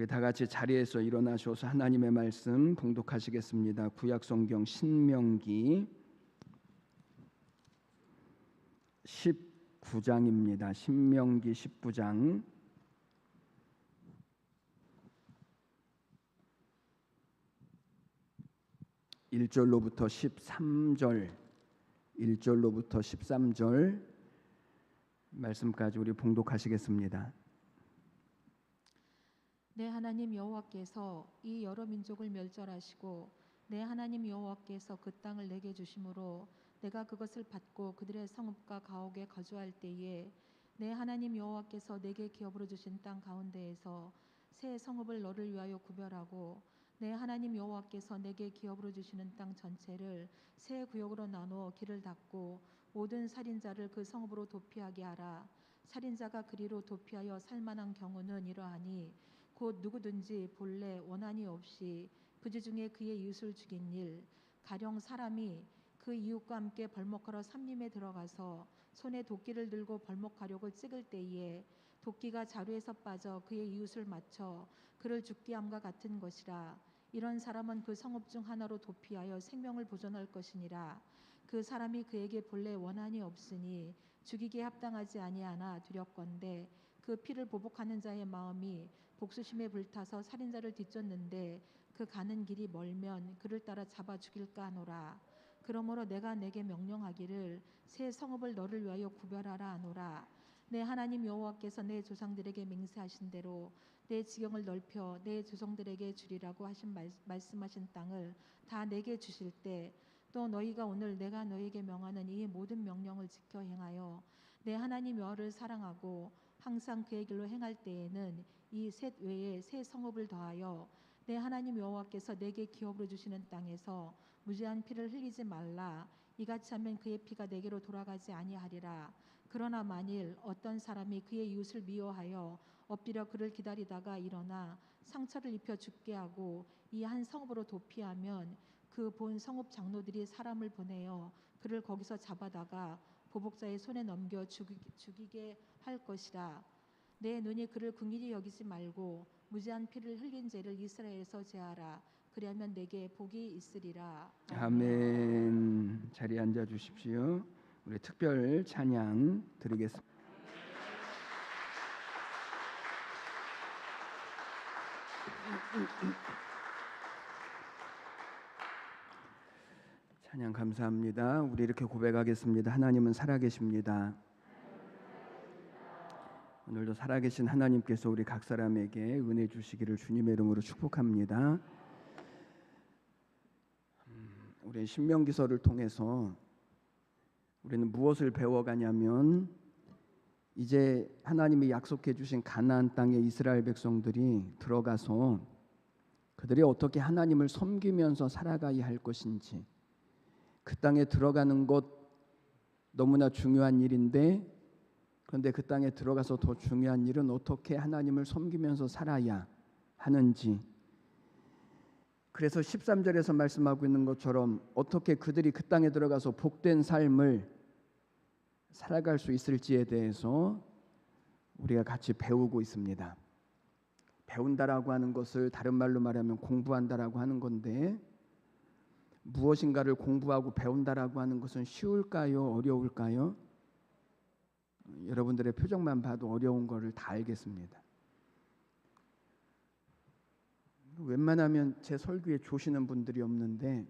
우리 다 같이 자리에서 일어나셔서 하나님의 말씀 봉독하시겠습니다. 구약성경 신명기 19장입니다. 신명기 19장 1절로부터 13절 말씀까지 우리 봉독하시겠습니다. 내 하나님 여호와께서 이 여러 민족을 멸절하시고 내 하나님 여호와께서 그 땅을 내게 주심으로 내가 그것을 받고 그들의 성읍과 가옥에 거주할 때에 내 하나님 여호와께서 내게 기업으로 주신 땅 가운데에서 새 성읍을 너를 위하여 구별하고 내 하나님 여호와께서 내게 기업으로 주시는 땅 전체를 새 구역으로 나누어 길을 닫고 모든 살인자를 그 성읍으로 도피하게 하라. 살인자가 그리로 도피하여 살만한 경우는 이러하니 곧 누구든지 본래 원한이 없이 그지 중에 그의 이웃을 죽인 일, 가령 사람이 그 이웃과 함께 벌목하러 삼림에 들어가서 손에 도끼를 들고 벌목 가력을 찍을 때에 도끼가 자루에서 빠져 그의 이웃을 맞춰 그를 죽게 함과 같은 것이라. 이런 사람은 그 성읍 중 하나로 도피하여 생명을 보존할 것이니라. 그 사람이 그에게 본래 원한이 없으니 죽이기에 합당하지 아니하나 두렵건대 그 피를 보복하는 자의 마음이 복수심에 불타서 살인자를 뒤쫓는데 그 가는 길이 멀면 그를 따라 잡아 죽일까 하노라. 그러므로 내가 내게 명령하기를 새 성읍을 너를 위하여 구별하라 하노라. 내 하나님 여호와께서 내 조상들에게 맹세하신 대로 내 지경을 넓혀 내 조상들에게 주리라고 말씀하신 땅을 다 내게 주실 때 또 너희가 오늘 내가 너희에게 명하는 이 모든 명령을 지켜 행하여 내 하나님 여호와를 사랑하고 항상 그의 길로 행할 때에는 이 셋 외에 새 성읍을 더하여 내 하나님 여호와께서 내게 기업으로 주시는 땅에서 무죄한 피를 흘리지 말라. 이같이 하면 그의 피가 내게로 돌아가지 아니하리라. 그러나 만일 어떤 사람이 그의 이웃을 미워하여 엎드려 그를 기다리다가 일어나 상처를 입혀 죽게 하고 이 한 성읍으로 도피하면 그 본 성읍 장로들이 사람을 보내어 그를 거기서 잡아다가 보복자의 손에 넘겨 죽이게 할 것이라. 내 눈이 그를 긍휼히 여기지 말고 무죄한 피를 흘린 죄를 이스라엘에서 제하라. 그리하면 내게 복이 있으리라. 아멘. 자리에 앉아 주십시오. 우리 특별 찬양 드리겠습니다. 찬양 감사합니다. 우리 이렇게 고백하겠습니다. 하나님은 살아계십니다. 오늘도 살아계신 하나님께서 우리 각 사람에게 은혜 주시기를 주님의 이름으로 축복합니다. 우리 신명기서를 통해서 우리는 무엇을 배워가냐면 이제 하나님이 약속해 주신 가나안 땅에 이스라엘 백성들이 들어가서 그들이 어떻게 하나님을 섬기면서 살아가야 할 것인지, 그 땅에 들어가는 것 너무나 중요한 일인데, 그런데 그 땅에 들어가서 더 중요한 일은 어떻게 하나님을 섬기면서 살아야 하는지. 그래서 13절에서 말씀하고 있는 것처럼 어떻게 그들이 그 땅에 들어가서 복된 삶을 살아갈 수 있을지에 대해서 우리가 같이 배우고 있습니다. 배운다라고 하는 것을 다른 말로 말하면 공부한다라고 하는 건데, 무엇인가를 공부하고 배운다라고 하는 것은 쉬울까요? 어려울까요? 여러분들의 표정만 봐도 어려운 거를 다 알겠습니다. 웬만하면 제 설교에 조시는 분들이 없는데,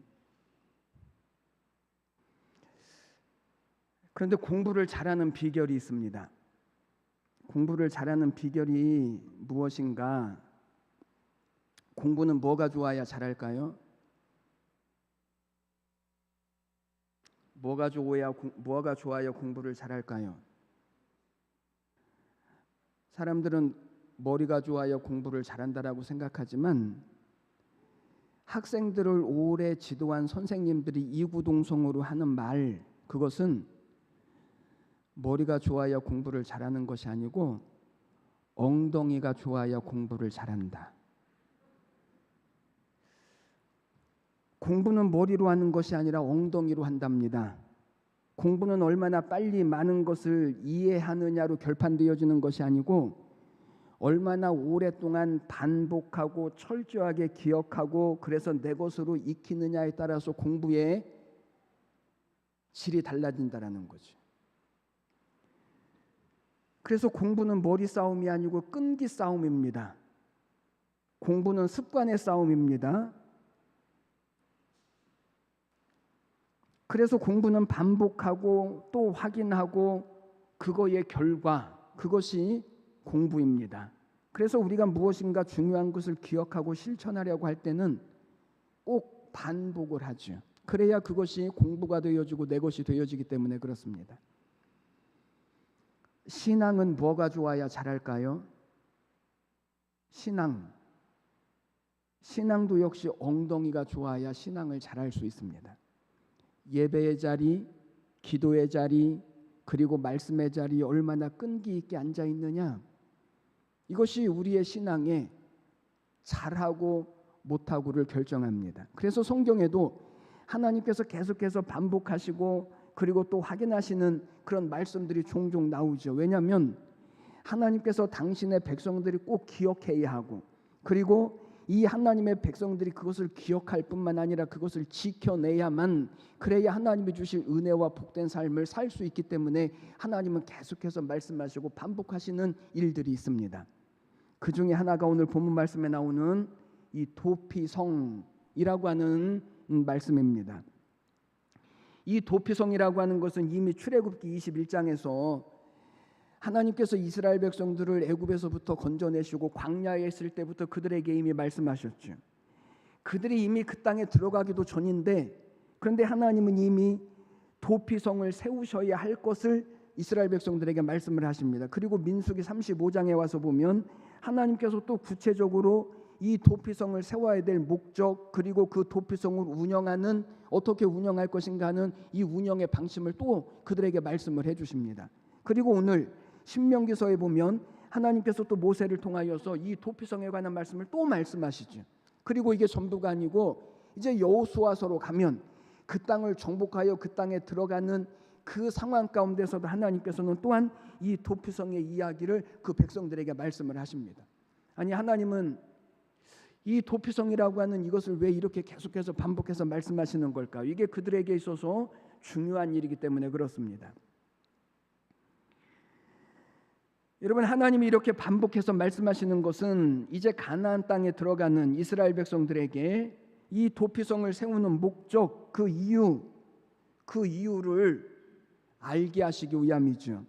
그런데 공부를 잘하는 비결이 있습니다. 공부를 잘하는 비결이 무엇인가? 공부는 뭐가 좋아야 잘할까요? 뭐가 좋아야 공부를 잘할까요? 사람들은 머리가 좋아야 공부를 잘한다라고 생각하지만 학생들을 오래 지도한 선생님들이 이구동성으로 하는 말, 그것은 머리가 좋아야 공부를 잘하는 것이 아니고 엉덩이가 좋아야 공부를 잘한다. 공부는 머리로 하는 것이 아니라 엉덩이로 한답니다. 공부는 얼마나 빨리 많은 것을 이해하느냐로 결판되어지는 것이 아니고 얼마나 오랫동안 반복하고 철저하게 기억하고 그래서 내 것으로 익히느냐에 따라서 공부의 질이 달라진다라는 거죠. 그래서 공부는 머리 싸움이 아니고 끈기 싸움입니다. 공부는 습관의 싸움입니다. 그래서 공부는 반복하고 또 확인하고 그거의 결과, 그것이 공부입니다. 그래서 우리가 무엇인가 중요한 것을 기억하고 실천하려고 할 때는 꼭 반복을 하죠. 그래야 그것이 공부가 되어지고 내 것이 되어지기 때문에 그렇습니다. 신앙은 뭐가 좋아야 잘할까요? 신앙도 역시 엉덩이가 좋아야 신앙을 잘할 수 있습니다. 예배의 자리, 기도의 자리, 그리고 말씀의 자리에 얼마나 끈기 있게 앉아 있느냐, 이것이 우리의 신앙에 잘하고 못하고를 결정합니다. 그래서 성경에도 하나님께서 계속해서 반복하시고 그리고 또 확인하시는 그런 말씀들이 종종 나오죠. 왜냐하면 하나님께서 당신의 백성들이 꼭 기억해야 하고 그리고 이 하나님의 백성들이 그것을 기억할 뿐만 아니라 그것을 지켜내야만, 그래야 하나님이 주실 은혜와 복된 삶을 살 수 있기 때문에 하나님은 계속해서 말씀하시고 반복하시는 일들이 있습니다. 그 중에 하나가 오늘 본문 말씀에 나오는 이 도피성이라고 하는 말씀입니다. 이 도피성이라고 하는 것은 이미 출애굽기 21장에서 하나님께서 이스라엘 백성들을 애굽에서부터 건져내시고 광야에 있을 때부터 그들에게 이미 말씀하셨죠. 그들이 이미 그 땅에 들어가기도 전인데, 그런데 하나님은 이미 도피성을 세우셔야 할 것을 이스라엘 백성들에게 말씀을 하십니다. 그리고 민수기 35장에 와서 보면 하나님께서 또 구체적으로 이 도피성을 세워야 될 목적, 그리고 그 도피성을 운영하는, 어떻게 운영할 것인가 하는 이 운영의 방침을 또 그들에게 말씀을 해주십니다. 그리고 오늘 신명기서에 보면 하나님께서 또 모세를 통하여서 이 도피성에 관한 말씀을 또 말씀하시죠. 그리고 이게 전부가 아니고 이제 여호수아서로 가면 그 땅을 정복하여 그 땅에 들어가는 그 상황 가운데서도 하나님께서는 또한 이 도피성의 이야기를 그 백성들에게 말씀을 하십니다. 아니, 하나님은 이 도피성이라고 하는 이것을 왜 이렇게 계속해서 반복해서 말씀하시는 걸까요? 이게 그들에게 있어서 중요한 일이기 때문에 그렇습니다. 여러분, 하나님이 이렇게 반복해서 말씀하시는 것은 이제 가나안 땅에 들어가는 이스라엘 백성들에게 이 도피성을 세우는 목적, 그 이유를 알게 하시기 위함이죠.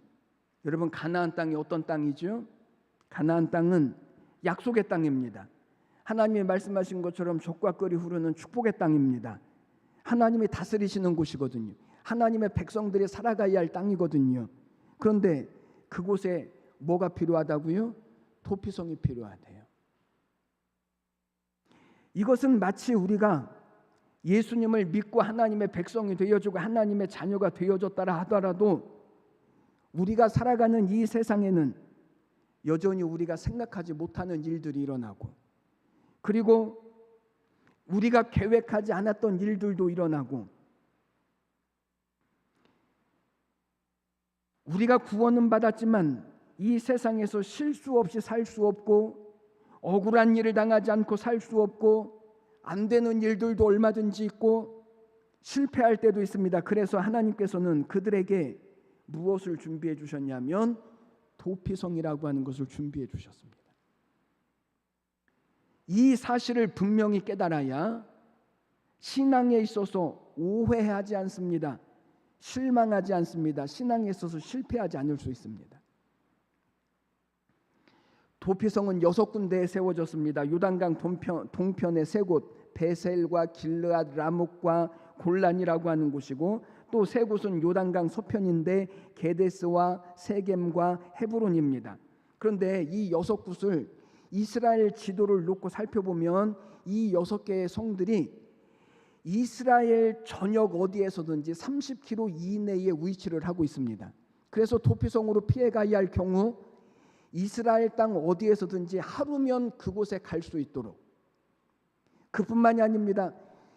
여러분, 가나안 땅이 어떤 땅이죠? 가나안 땅은 약속의 땅입니다. 하나님이 말씀하신 것처럼 젖과 꿀이 흐르는 축복의 땅입니다. 하나님이 다스리시는 곳이거든요. 하나님의 백성들이 살아가야 할 땅이거든요. 그런데 그곳에 뭐가 필요하다고요? 도피성이 필요하대요. 이것은 마치 우리가 예수님을 믿고 하나님의 백성이 되어주고 하나님의 자녀가 되어졌다라 하더라도 우리가 살아가는 이 세상에는 여전히 우리가 생각하지 못하는 일들이 일어나고, 그리고 우리가 계획하지 않았던 일들도 일어나고, 우리가 구원은 받았지만 이 세상에서 실수 없이 살 수 없고, 억울한 일을 당하지 않고 살 수 없고, 안 되는 일들도 얼마든지 있고 실패할 때도 있습니다. 그래서 하나님께서는 그들에게 무엇을 준비해 주셨냐면 도피성이라고 하는 것을 준비해 주셨습니다. 이 사실을 분명히 깨달아야 신앙에 있어서 오해하지 않습니다. 실망하지 않습니다. 신앙에 있어서 실패하지 않을 수 있습니다. 도피성은 6군데에 세워졌습니다. 요단강 동편의 3곳, 베셀과 길르앗 라목과 골란이라고 하는 곳이고, 또 3곳은 요단강 서편인데 게데스와 세겜과 헤브론입니다. 그런데 이 6곳을 이스라엘 지도를 놓고 살펴보면 이 6개의 성들이 이스라엘 전역 어디에서든지 30km 이내에 위치를 하고 있습니다. 그래서 도피성으로 피해가야 할 경우 이스라엘 땅 어디에서든지 하루면 그곳에 갈 수 있도록, 그뿐만이 아닙니다.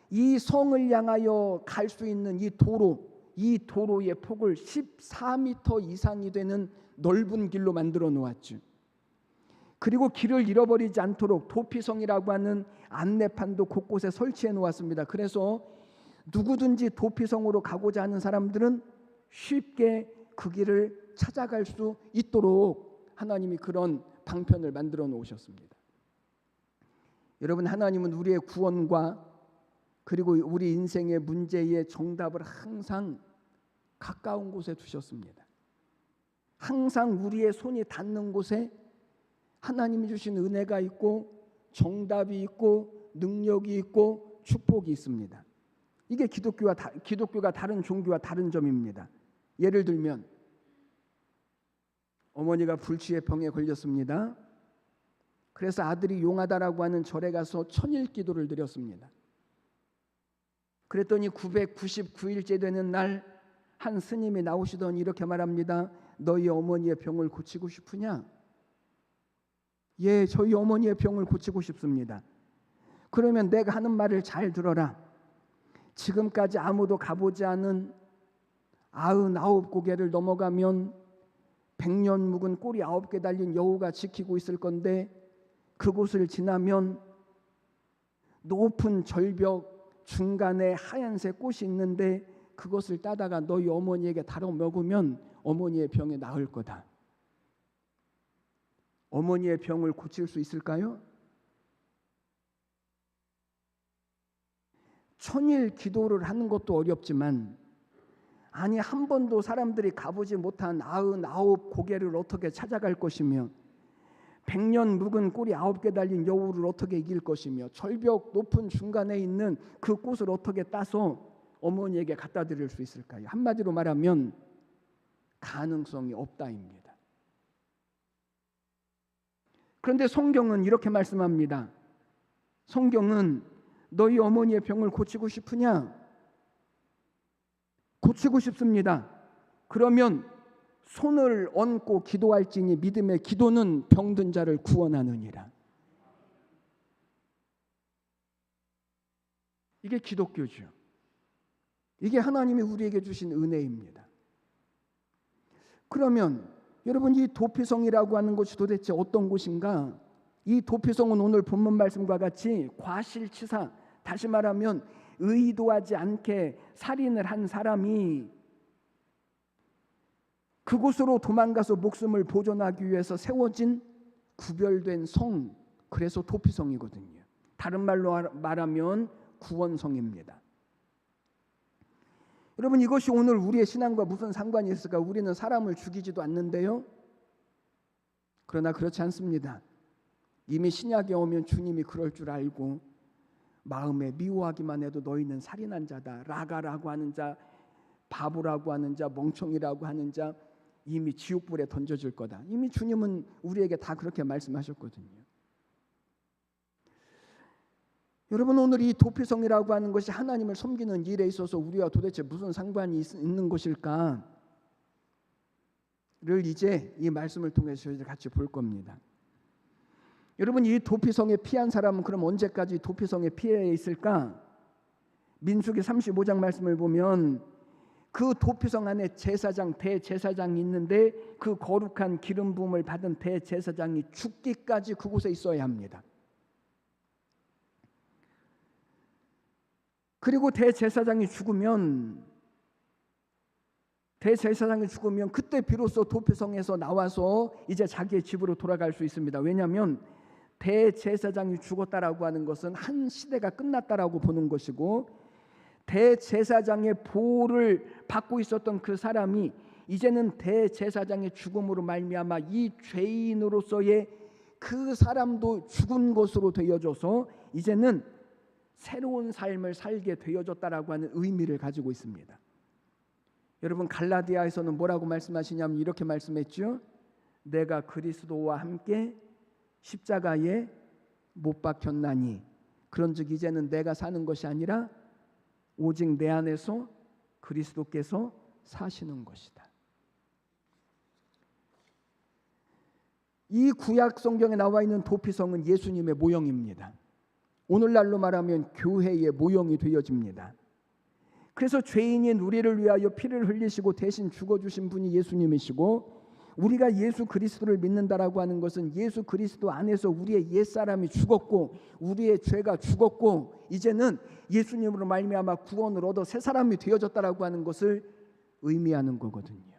이 성을 향하여 갈 수 있는 이 도로의 폭을 14m 이상이 되는 넓은 길로 만들어 놓았죠. 그리고 길을 잃어버리지 않도록 도피성이라고 하는 안내판도 곳곳에 설치해 놓았습니다. 그래서 누구든지 도피성으로 가고자 하는 사람들은 쉽게 그 길을 찾아갈 수 있도록 하나님이 그런 방편을 만들어 놓으셨습니다. 여러분, 하나님은 우리의 구원과 그리고 우리 인생의 문제의 정답을 항상 가까운 곳에 두셨습니다. 항상 우리의 손이 닿는 곳에 하나님이 주신 은혜가 있고 정답이 있고 능력이 있고 축복이 있습니다. 이게 기독교가 다른 종교와 다른 점입니다. 예를 들면 어머니가 불치의 병에 걸렸습니다. 그래서 아들이 용하다라고 하는 절에 가서 천일 기도를 드렸습니다. 그랬더니 999일째 되는 날 한 스님이 나오시더니 이렇게 말합니다. 너희 어머니의 병을 고치고 싶으냐? 예, 저희 어머니의 병을 고치고 싶습니다. 그러면 내가 하는 말을 잘 들어라. 지금까지 아무도 가보지 않은 99고개를 넘어가면 100년 묵은 꼬리 9개 달린 여우가 지키고 있을 건데 그곳을 지나면 높은 절벽 중간에 하얀색 꽃이 있는데 그것을 따다가 너희 어머니에게 달아 먹으면 어머니의 병이 나을 거다. 어머니의 병을 고칠 수 있을까요? 천일 기도를 하는 것도 어렵지만 아니 한 번도 사람들이 가보지 못한 99고개를 어떻게 찾아갈 것이며 100년 묵은 꼬리 9개 달린 여우를 어떻게 이길 것이며 절벽 높은 중간에 있는 그 꽃을 어떻게 따서 어머니에게 갖다 드릴 수 있을까요? 한마디로 말하면 가능성이 없다입니다. 그런데 성경은 이렇게 말씀합니다. 성경은 너희 어머니의 병을 고치고 싶으냐? 고치고 싶습니다. 그러면 손을 얹고 기도할지니 믿음의 기도는 병든 자를 구원하느니라. 이게 기독교죠. 이게 하나님이 우리에게 주신 은혜입니다. 그러면 여러분, 이 도피성이라고 하는 곳이 도대체 어떤 곳인가? 이 도피성은 오늘 본문 말씀과 같이 과실치사, 다시 말하면 의도하지 않게 살인을 한 사람이 그곳으로 도망가서 목숨을 보존하기 위해서 세워진 구별된 성, 그래서 도피성이거든요. 다른 말로 말하면 구원성입니다. 여러분, 이것이 오늘 우리의 신앙과 무슨 상관이 있을까? 우리는 사람을 죽이지도 않는데요. 그러나 그렇지 않습니다. 이미 신약에 오면 주님이 그럴 줄 알고 마음에 미워하기만 해도 너희는 살인한 자다. 라가라고 하는 자, 바보라고 하는 자, 멍청이라고 하는 자 이미 지옥불에 던져질 거다. 이미 주님은 우리에게 다 그렇게 말씀하셨거든요. 여러분, 오늘 이 도피성이라고 하는 것이 하나님을 섬기는 일에 있어서 우리와 도대체 무슨 상관이 있는 것일까를 이제 이 말씀을 통해서 저희들 같이 볼 겁니다. 여러분, 이 도피성에 피한 사람은 그럼 언제까지 도피성에 피해 있을까? 민수기 35장 말씀을 보면 그 도피성 안에 제사장, 대제사장이 있는데 그 거룩한 기름 부음을 받은 대제사장이 죽기까지 그곳에 있어야 합니다. 그리고 대제사장이 죽으면 그때 비로소 도피성에서 나와서 이제 자기의 집으로 돌아갈 수 있습니다. 왜냐하면 대제사장이 죽었다라고 하는 것은 한 시대가 끝났다라고 보는 것이고, 대제사장의 보호를 받고 있었던 그 사람이 이제는 대제사장의 죽음으로 말미암아 이 죄인으로서의 그 사람도 죽은 것으로 되어져서 이제는 새로운 삶을 살게 되어졌다라고 하는 의미를 가지고 있습니다. 여러분, 갈라디아에서는 뭐라고 말씀하시냐면 이렇게 말씀했죠. 내가 그리스도와 함께 십자가에 못 박혔나니 그런즉 이제는 내가 사는 것이 아니라 오직 내 안에서 그리스도께서 사시는 것이다. 이 구약 성경에 나와 있는 도피성은 예수님의 모형입니다. 오늘날로 말하면 교회의 모형이 되어집니다. 그래서 죄인인 우리를 위하여 피를 흘리시고 대신 죽어주신 분이 예수님이시고, 우리가 예수 그리스도를 믿는다라고 하는 것은 예수 그리스도 안에서 우리의 옛사람이 죽었고 우리의 죄가 죽었고 이제는 예수님으로 말미암아 구원을 얻어 새 사람이 되어졌다라고 하는 것을 의미하는 거거든요.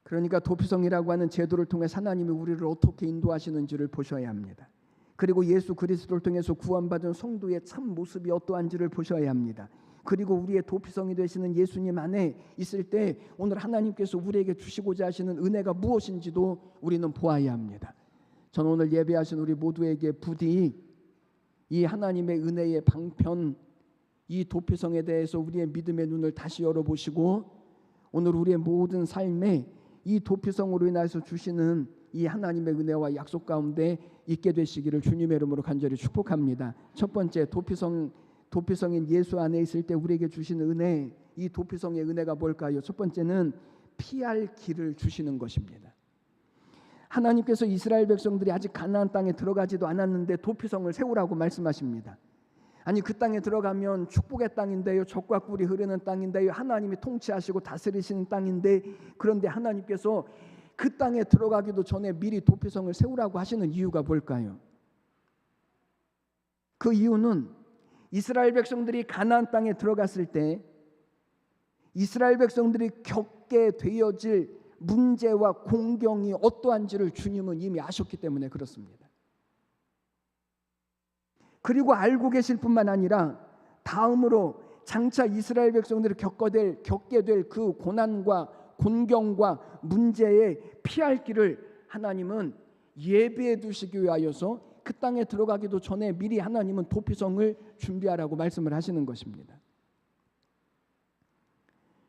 그러니까 도피성이라고 하는 제도를 통해 하나님이 우리를 어떻게 인도하시는지를 보셔야 합니다. 그리고 예수 그리스도를 통해서 구원받은 성도의 참 모습이 어떠한지를 보셔야 합니다. 그리고 우리의 도피성이 되시는 예수님 안에 있을 때 오늘 하나님께서 우리에게 주시고자 하시는 은혜가 무엇인지도 우리는 보아야 합니다. 저는 오늘 예배하신 우리 모두에게 부디 이 하나님의 은혜의 방편, 이 도피성에 대해서 우리의 믿음의 눈을 다시 열어보시고 오늘 우리의 모든 삶에 이 도피성으로 인해서 주시는 이 하나님의 은혜와 약속 가운데 있게 되시기를 주님의 이름으로 간절히 축복합니다. 첫 번째, 도피성인 예수 안에 있을 때 우리에게 주시는 은혜, 이 도피성의 은혜가 뭘까요? 첫 번째는 피할 길을 주시는 것입니다. 하나님께서 이스라엘 백성들이 아직 가나안 땅에 들어가지도 않았는데 도피성을 세우라고 말씀하십니다. 아니 그 땅에 들어가면 축복의 땅인데요, 젖과 꿀이 흐르는 땅인데요, 하나님이 통치하시고 다스리시는 땅인데, 그런데 하나님께서 그 땅에 들어가기도 전에 미리 도피성을 세우라고 하시는 이유가 뭘까요? 그 이유는 이스라엘 백성들이 가나안 땅에 들어갔을 때 이스라엘 백성들이 겪게 되어질 문제와 공경이 어떠한지를 주님은 이미 아셨기 때문에 그렇습니다. 그리고 알고 계실 뿐만 아니라 다음으로 장차 이스라엘 백성들이 겪게 될 그 고난과 곤경과 문제에 피할 길을 하나님은 예비해 두시기 위하여서 그 땅에 들어가기도 전에 미리 하나님은 도피성을 준비하라고 말씀을 하시는 것입니다.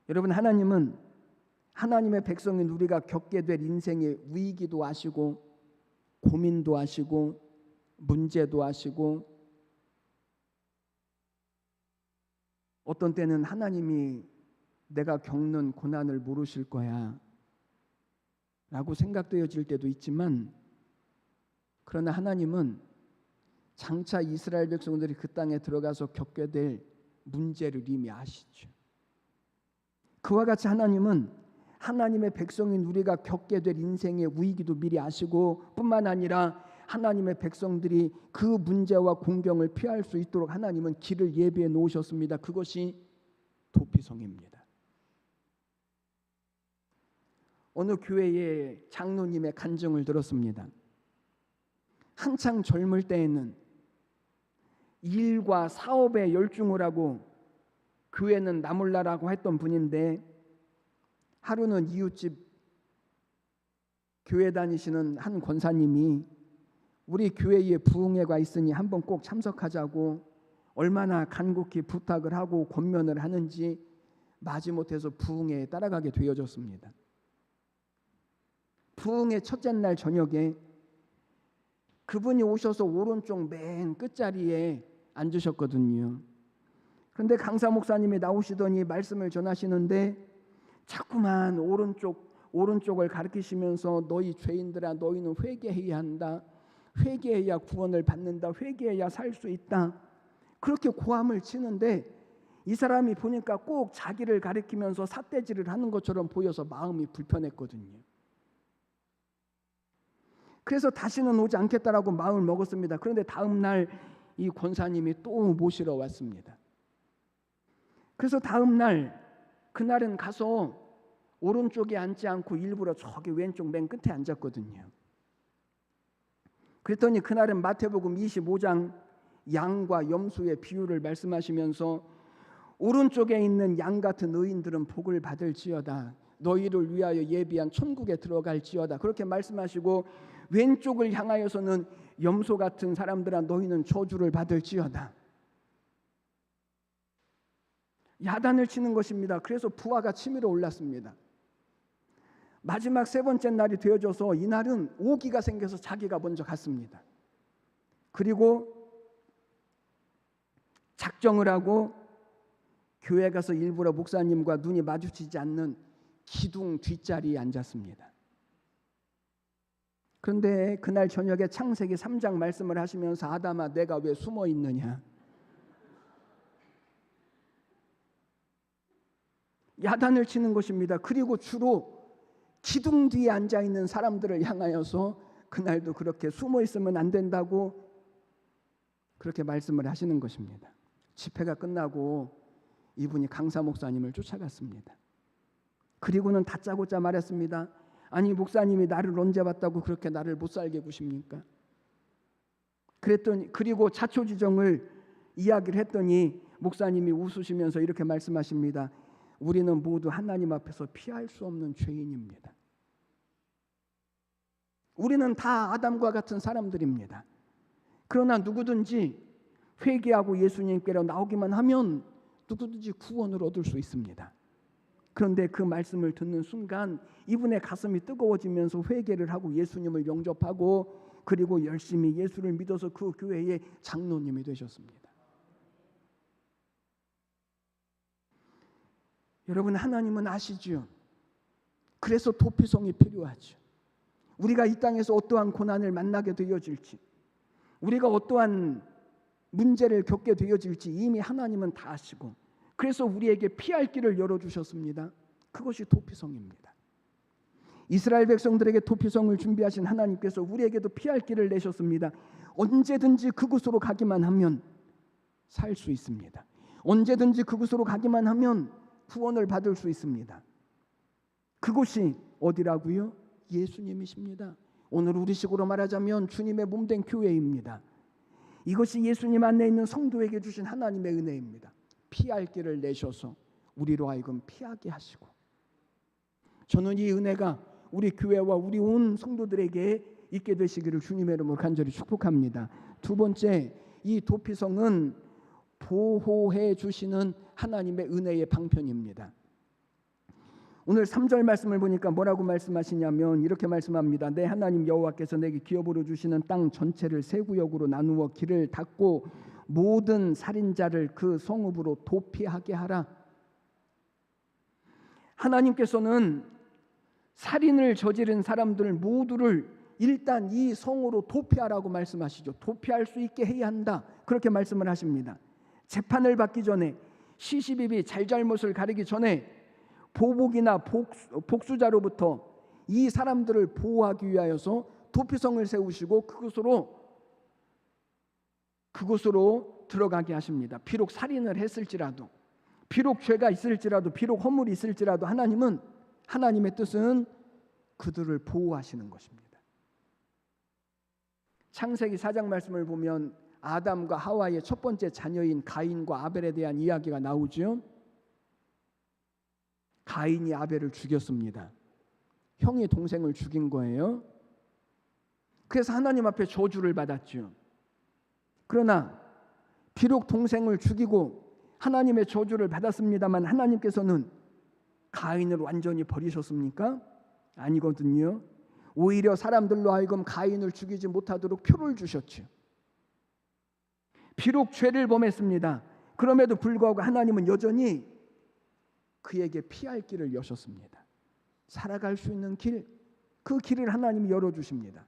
여러분, 하나님은 하나님의 백성인 우리가 겪게 될 인생의 위기도 아시고 고민도 아시고 문제도 아시고, 어떤 때는 하나님이 내가 겪는 고난을 모르실 거야 라고 생각되어질 때도 있지만, 그러나 하나님은 장차 이스라엘 백성들이 그 땅에 들어가서 겪게 될 문제를 이미 아시죠. 그와 같이 하나님은 하나님의 백성인 우리가 겪게 될 인생의 위기도 미리 아시고, 뿐만 아니라 하나님의 백성들이 그 문제와 공경을 피할 수 있도록 하나님은 길을 예비해 놓으셨습니다. 그것이 도피성입니다. 어느 교회의 장로님의 간증을 들었습니다. 한창 젊을 때에는 일과 사업에 열중을 하고 교회는 나몰라라고 했던 분인데, 하루는 이웃집 교회 다니시는 한 권사님이 우리 교회에 부흥회가 있으니 한번 꼭 참석하자고 얼마나 간곡히 부탁을 하고 권면을 하는지 마지못해서 부흥회에 따라가게 되어졌습니다. 부흥회 첫째 날 저녁에 그분이 오셔서 오른쪽 맨 끝자리에 앉으셨거든요. 그런데 강사 목사님이 나오시더니 말씀을 전하시는데 자꾸만 오른쪽을 가리키시면서 너희 죄인들아, 너희는 회개해야 한다. 회개해야 구원을 받는다. 회개해야 살 수 있다. 그렇게 고함을 치는데 이 사람이 보니까 꼭 자기를 가리키면서 삿대질을 하는 것처럼 보여서 마음이 불편했거든요. 그래서 다시는 오지 않겠다라고 마음을 먹었습니다. 그런데 다음 날 이 권사님이 또 모시러 왔습니다. 그래서 다음 날, 그날은 가서 오른쪽에 앉지 않고 일부러 저기 왼쪽 맨 끝에 앉았거든요. 그랬더니 그날은 마태복음 25장 양과 염소의 비유를 말씀하시면서 오른쪽에 있는 양 같은 의인들은 복을 받을지어다. 너희를 위하여 예비한 천국에 들어갈지어다. 그렇게 말씀하시고, 왼쪽을 향하여서는 염소 같은 사람들아 너희는 저주를 받을지어다. 야단을 치는 것입니다. 그래서 부하가 치밀어 올랐습니다. 마지막 세 번째 날이 되어져서 이날은 오기가 생겨서 자기가 먼저 갔습니다. 그리고 작정을 하고 교회 가서 일부러 목사님과 눈이 마주치지 않는 기둥 뒷자리에 앉았습니다. 그런데 그날 저녁에 창세기 3장 말씀을 하시면서 아담아 내가 왜 숨어 있느냐, 야단을 치는 것입니다. 그리고 주로 기둥 뒤에 앉아 있는 사람들을 향하여서 그날도 그렇게 숨어 있으면 안 된다고 그렇게 말씀을 하시는 것입니다. 집회가 끝나고 이분이 강사 목사님을 쫓아갔습니다. 그리고는 다짜고짜 말했습니다. 아니 목사님이 나를 언제 봤다고 그렇게 나를 못 살게 구십니까? 그리고 자초지종을 이야기를 했더니 목사님이 웃으시면서 이렇게 말씀하십니다. 우리는 모두 하나님 앞에서 피할 수 없는 죄인입니다. 우리는 다 아담과 같은 사람들입니다. 그러나 누구든지 회개하고 예수님께로 나오기만 하면 누구든지 구원을 얻을 수 있습니다. 그런데 그 말씀을 듣는 순간 이분의 가슴이 뜨거워지면서 회개를 하고 예수님을 영접하고 그리고 열심히 예수를 믿어서 그 교회의 장로님이 되셨습니다. 여러분, 하나님은 아시죠? 그래서 도피성이 필요하죠. 우리가 이 땅에서 어떠한 고난을 만나게 되어질지, 우리가 어떠한 문제를 겪게 되어질지 이미 하나님은 다 아시고, 그래서 우리에게 피할 길을 열어주셨습니다. 그것이 도피성입니다. 이스라엘 백성들에게 도피성을 준비하신 하나님께서 우리에게도 피할 길을 내셨습니다. 언제든지 그곳으로 가기만 하면 살 수 있습니다. 언제든지 그곳으로 가기만 하면 구원을 받을 수 있습니다. 그곳이 어디라고요? 예수님이십니다. 오늘 우리식으로 말하자면 주님의 몸된 교회입니다. 이것이 예수님 안에 있는 성도에게 주신 하나님의 은혜입니다. 피할 길을 내셔서 우리로 하여금 피하게 하시고, 저는 이 은혜가 우리 교회와 우리 온 성도들에게 있게 되시기를 주님의 이름으로 간절히 축복합니다. 두 번째, 이 도피성은 보호해 주시는 하나님의 은혜의 방편입니다. 오늘 3절 말씀을 보니까 뭐라고 말씀하시냐면 이렇게 말씀합니다. 내 하나님 여호와께서 내게 기업으로 주시는 땅 전체를 세 구역으로 나누어 길을 닫고 모든 살인자를 그 성읍으로 도피하게 하라. 하나님께서는 살인을 저지른 사람들 모두를 일단 이 성으로 도피하라고 말씀하시죠. 도피할 수 있게 해야 한다. 그렇게 말씀을 하십니다. 재판을 받기 전에, 시시비비 잘잘못을 가리기 전에 보복이나 복수자로부터 이 사람들을 보호하기 위하여서 도피성을 세우시고 그곳으로 들어가게 하십니다. 비록 살인을 했을지라도, 비록 죄가 있을지라도, 비록 허물이 있을지라도 하나님의 뜻은 그들을 보호하시는 것입니다. 창세기 4장 말씀을 보면 아담과 하와의 첫 번째 자녀인 가인과 아벨에 대한 이야기가 나오죠. 가인이 아벨을 죽였습니다. 형이 동생을 죽인 거예요. 그래서 하나님 앞에 저주를 받았죠. 그러나 비록 동생을 죽이고 하나님의 저주를 받았습니다만 하나님께서는 가인을 완전히 버리셨습니까? 아니거든요. 오히려 사람들로 하여금 가인을 죽이지 못하도록 표를 주셨죠. 비록 죄를 범했습니다. 그럼에도 불구하고 하나님은 여전히 그에게 피할 길을 여셨습니다. 살아갈 수 있는 길, 그 길을 하나님이 열어주십니다.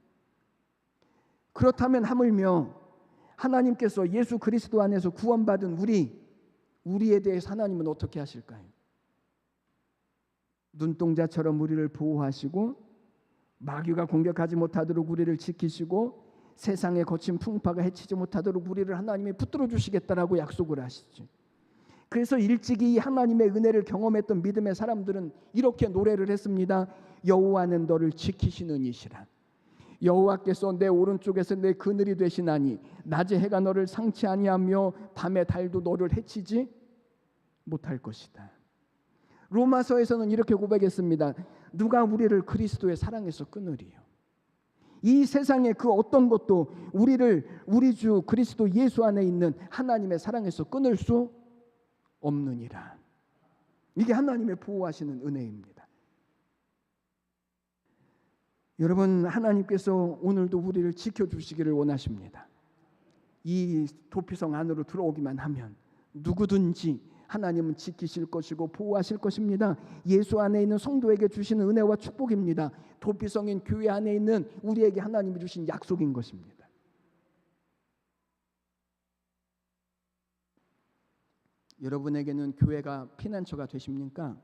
그렇다면 하물며 하나님께서 예수 그리스도 안에서 구원받은 우리에 대해서 하나님은 어떻게 하실까요? 눈동자처럼 우리를 보호하시고 마귀가 공격하지 못하도록 우리를 지키시고 세상의 거친 풍파가 해치지 못하도록 우리를 하나님이 붙들어 주시겠다라고 약속을 하시죠. 그래서 일찍이 하나님의 은혜를 경험했던 믿음의 사람들은 이렇게 노래를 했습니다. 여호와는 너를 지키시는 이시라. 여호와께서 내 오른쪽에서 내 그늘이 되시나니 낮에 해가 너를 상치 아니하며 밤에 달도 너를 해치지 못할 것이다. 로마서에서는 이렇게 고백했습니다. 누가 우리를 그리스도의 사랑에서 끊으리요. 이 세상의 그 어떤 것도 우리 주 그리스도 예수 안에 있는 하나님의 사랑에서 끊을 수 없느니라. 이게 하나님의 보호하시는 은혜입니다. 여러분, 하나님께서 오늘도 우리를 지켜주시기를 원하십니다. 이 도피성 안으로 들어오기만 하면 누구든지 하나님은 지키실 것이고 보호하실 것입니다. 예수 안에 있는 성도에게 주시는 은혜와 축복입니다. 도피성인 교회 안에 있는 우리에게 하나님이 주신 약속인 것입니다. 여러분에게는 교회가 피난처가 되십니까?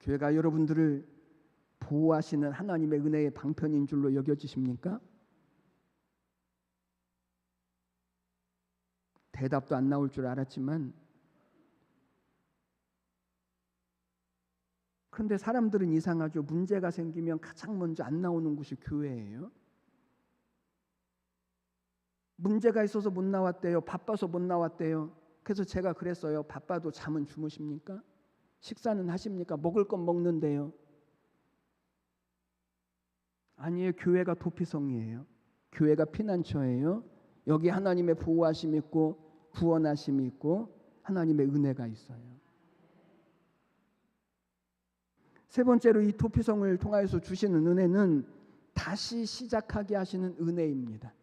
교회가 여러분들을 보호하시는 하나님의 은혜의 방편인 줄로 여겨지십니까? 대답도 안 나올 줄 알았지만, 그런데 사람들은 이상하죠. 문제가 생기면 가장 먼저 안 나오는 곳이 교회예요. 문제가 있어서 못 나왔대요. 바빠서 못 나왔대요. 그래서 제가 그랬어요. 바빠도 잠은 주무십니까? 식사는 하십니까? 먹을 건 먹는데요. 아니에요. 교회가 도피성이에요. 교회가 피난처예요. 여기 하나님의 보호하심이 있고 구원하심이 있고 하나님의 은혜가 있어요. 세 번째로 이 도피성을 통하여서 주시는 은혜는 다시 시작하게 하시는 은혜입니다.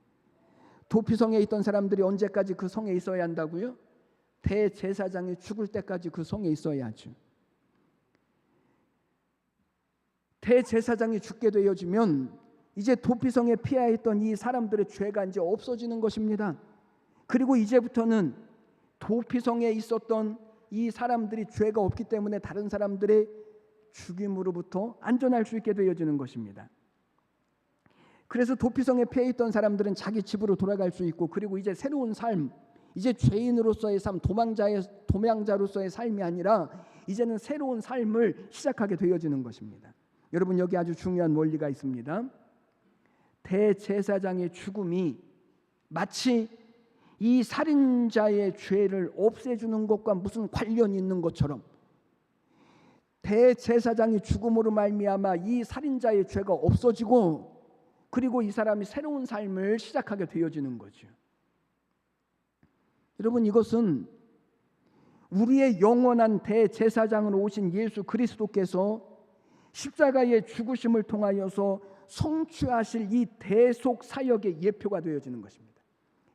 도피성에 있던 사람들이 언제까지 그 성에 있어야 한다고요? 대제사장이 죽을 때까지 그 성에 있어야죠. 대제사장이 죽게 되어지면 이제 도피성에 피해 있던 이 사람들의 죄가 이제 없어지는 것입니다. 그리고 이제부터는 도피성에 있었던 이 사람들이 죄가 없기 때문에 다른 사람들의 죽임으로부터 안전할 수 있게 되어지는 것입니다. 그래서 도피성에 피해 있던 사람들은 자기 집으로 돌아갈 수 있고, 그리고 이제 새로운 삶, 이제 죄인으로서의 삶, 도망자로서의 삶이 아니라 이제는 새로운 삶을 시작하게 되어지는 것입니다. 여러분, 여기 아주 중요한 원리가 있습니다. 대제사장의 죽음이 마치 이 살인자의 죄를 없애주는 것과 무슨 관련이 있는 것처럼, 대제사장이 죽음으로 말미암아 이 살인자의 죄가 없어지고, 그리고 이 사람이 새로운 삶을 시작하게 되어지는 거죠. 여러분, 이것은 우리의 영원한 대제사장으로 오신 예수 그리스도께서 십자가의 죽으심을 통하여서 성취하실 이 대속 사역의 예표가 되어지는 것입니다.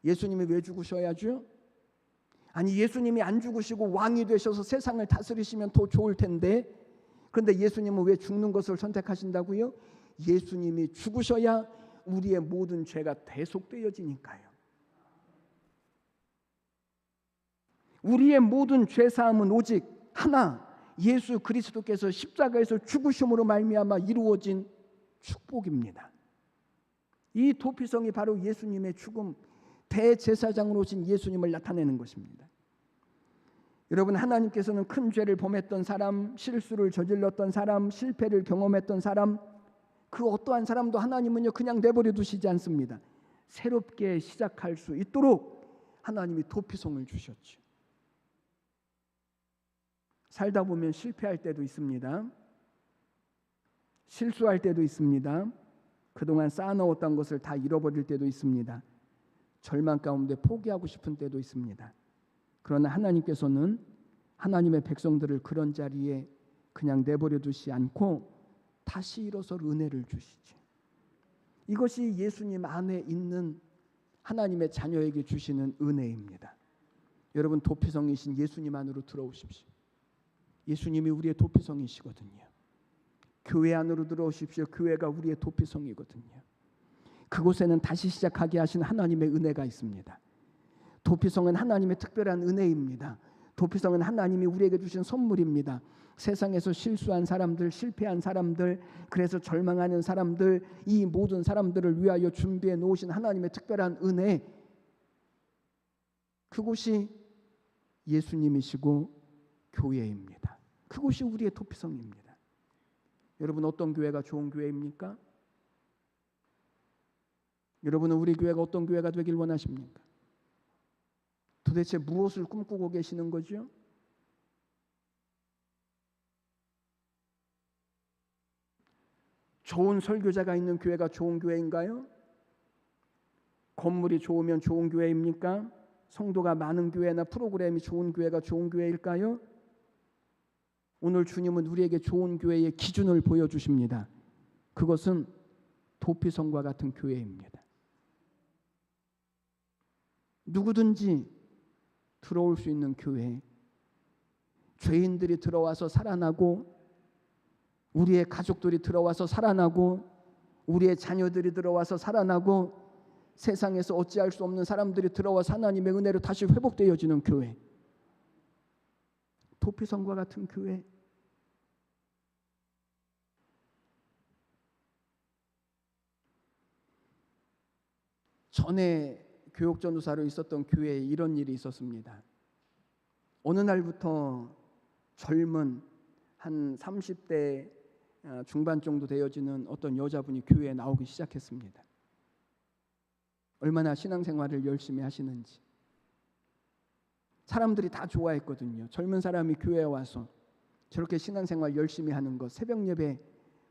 예수님이 왜 죽으셔야죠? 아니, 예수님이 안 죽으시고 왕이 되셔서 세상을 다스리시면 더 좋을 텐데, 그런데 예수님은 왜 죽는 것을 선택하신다고요? 예수님이 죽으셔야 우리의 모든 죄가 대속되어지니까요. 우리의 모든 죄사함은 오직 하나, 예수 그리스도께서 십자가에서 죽으심으로 말미암아 이루어진 축복입니다. 이 도피성이 바로 예수님의 죽음, 대제사장으로 오신 예수님을 나타내는 것입니다. 여러분, 하나님께서는 큰 죄를 범했던 사람, 실수를 저질렀던 사람, 실패를 경험했던 사람, 그 어떠한 사람도 하나님은요 그냥 내버려 두시지 않습니다. 새롭게 시작할 수 있도록 하나님이 도피성을 주셨죠. 살다 보면 실패할 때도 있습니다. 실수할 때도 있습니다. 그동안 쌓아놓았던 것을 다 잃어버릴 때도 있습니다. 절망 가운데 포기하고 싶은 때도 있습니다. 그러나 하나님께서는 하나님의 백성들을 그런 자리에 그냥 내버려 두지 않고 다시 일어설 은혜를 주시죠. 이것이 예수님 안에 있는 하나님의 자녀에게 주시는 은혜입니다. 여러분, 도피성이신 예수님 안으로 들어오십시오. 예수님이 우리의 도피성이시거든요. 교회 안으로 들어오십시오. 교회가 우리의 도피성이거든요. 그곳에는 다시 시작하게 하신 하나님의 은혜가 있습니다. 도피성은 하나님의 특별한 은혜입니다. 도피성은 하나님이 우리에게 주신 선물입니다. 세상에서 실수한 사람들, 실패한 사람들, 그래서 절망하는 사람들, 이 모든 사람들을 위하여 준비해 놓으신 하나님의 특별한 은혜, 그곳이 예수님이시고 교회입니다. 그곳이 우리의 도피성입니다. 여러분, 어떤 교회가 좋은 교회입니까? 여러분은 우리 교회가 어떤 교회가 되길 원하십니까? 도대체 무엇을 꿈꾸고 계시는 거죠? 좋은 설교자가 있는 교회가 좋은 교회인가요? 건물이 좋으면 좋은 교회입니까? 성도가 많은 교회나 프로그램이 좋은 교회가 좋은 교회일까요? 오늘 주님은 우리에게 좋은 교회의 기준을 보여주십니다. 그것은 도피성과 같은 교회입니다. 누구든지 들어올 수 있는 교회, 죄인들이 들어와서 살아나고, 우리의 가족들이 들어와서 살아나고, 우리의 자녀들이 들어와서 살아나고, 세상에서 어찌할 수 없는 사람들이 들어와서 하나님의 은혜로 다시 회복되어지는 교회, 도피성과 같은 교회. 전에 교육 전도사로 있었던 교회에 이런 일이 있었습니다. 어느 날부터 젊은 한 30대 중반 정도 되어지는 어떤 여자분이 교회에 나오기 시작했습니다. 얼마나 신앙생활을 열심히 하시는지. 사람들이 다 좋아했거든요. 젊은 사람이 교회에 와서 저렇게 신앙생활 열심히 하는 것, 새벽 예배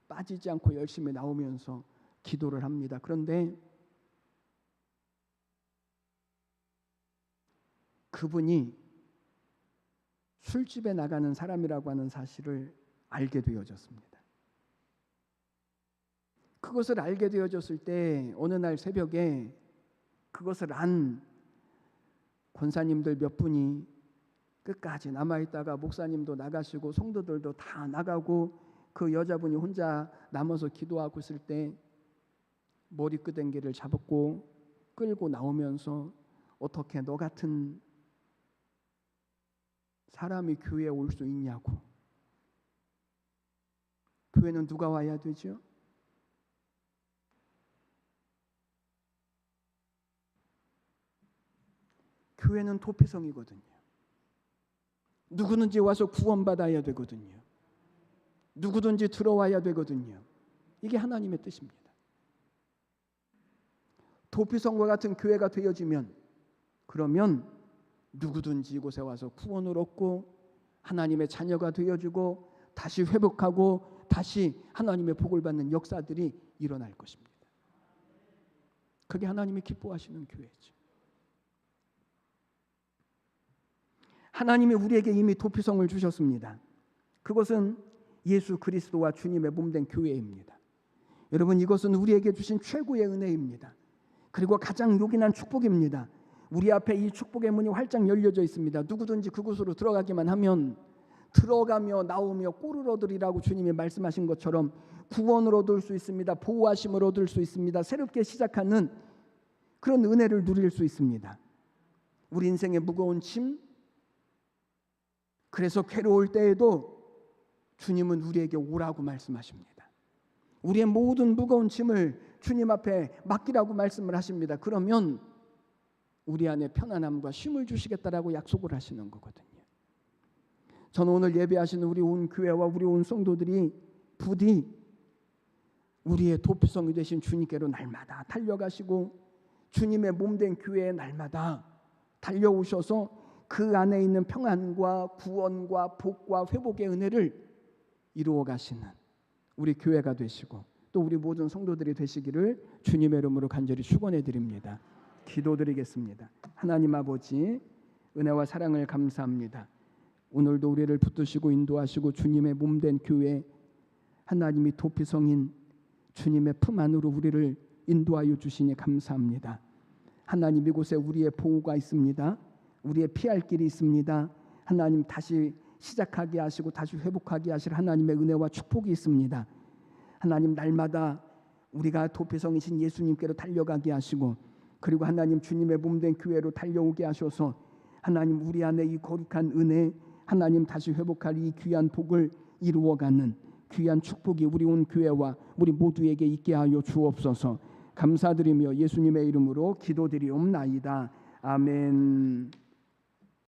빠지지 않고 열심히 나오면서 기도를 합니다. 그런데 그분이 술집에 나가는 사람이라고 하는 사실을 알게 되어졌습니다. 그것을 알게 되어졌을 때 어느 날 새벽에 그것을 안 권사님들 몇 분이 끝까지 남아있다가 목사님도 나가시고 성도들도 다 나가고 그 여자분이 혼자 남아서 기도하고 있을 때 머리끄댕기를 잡고 끌고 나오면서 어떻게 너 같은 사람이 교회에 올 수 있냐고. 교회는 누가 와야 되죠? 교회는 도피성이거든요. 누구든지 와서 구원받아야 되거든요. 누구든지 들어와야 되거든요. 이게 하나님의 뜻입니다. 도피성과 같은 교회가 되어지면 그러면 누구든지 이곳에 와서 구원을 얻고 하나님의 자녀가 되어주고 다시 회복하고 다시 하나님의 복을 받는 역사들이 일어날 것입니다. 그게 하나님이 기뻐하시는 교회죠. 하나님이 우리에게 이미 도피성을 주셨습니다. 그것은 예수 그리스도와 주님의 몸된 교회입니다. 여러분, 이것은 우리에게 주신 최고의 은혜입니다. 그리고 가장 요긴한 축복입니다. 우리 앞에 이 축복의 문이 활짝 열려져 있습니다. 누구든지 그곳으로 들어가기만 하면 들어가며 나오며 꼴을 얻으리라고 주님이 말씀하신 것처럼 구원을 얻을 수 있습니다. 보호하심을 얻을 수 있습니다. 새롭게 시작하는 그런 은혜를 누릴 수 있습니다. 우리 인생의 무거운 짐, 그래서 괴로울 때에도 주님은 우리에게 오라고 말씀하십니다. 우리의 모든 무거운 짐을 주님 앞에 맡기라고 말씀을 하십니다. 그러면 우리 안에 편안함과 쉼을 주시겠다라고 약속을 하시는 거거든요. 저는 오늘 예배하시는 우리 온 교회와 우리 온 성도들이 부디 우리의 도피성이 되신 주님께로 날마다 달려가시고 주님의 몸된 교회에 날마다 달려오셔서 그 안에 있는 평안과 구원과 복과 회복의 은혜를 이루어 가시는 우리 교회가 되시고 또 우리 모든 성도들이 되시기를 주님의 이름으로 간절히 축원해 드립니다. 기도드리겠습니다. 하나님 아버지, 은혜와 사랑을 감사합니다. 오늘도 우리를 붙드시고 인도하시고 주님의 몸된 교회, 하나님이 도피성인 주님의 품 안으로 우리를 인도하여 주시니 감사합니다. 하나님, 이곳에 우리의 보호가 있습니다. 우리의 피할 길이 있습니다. 하나님, 다시 시작하게 하시고 다시 회복하게 하실 하나님의 은혜와 축복이 있습니다. 하나님, 날마다 우리가 도피성이신 예수님께로 달려가게 하시고 그리고 하나님 주님의 몸된 교회로 달려오게 하셔서 하나님 우리 안에 이 거룩한 은혜, 하나님 다시 회복할 이 귀한 복을 이루어가는 귀한 축복이 우리 온 교회와 우리 모두에게 있게 하여 주옵소서. 감사드리며 예수님의 이름으로 기도드리옵나이다. 아멘.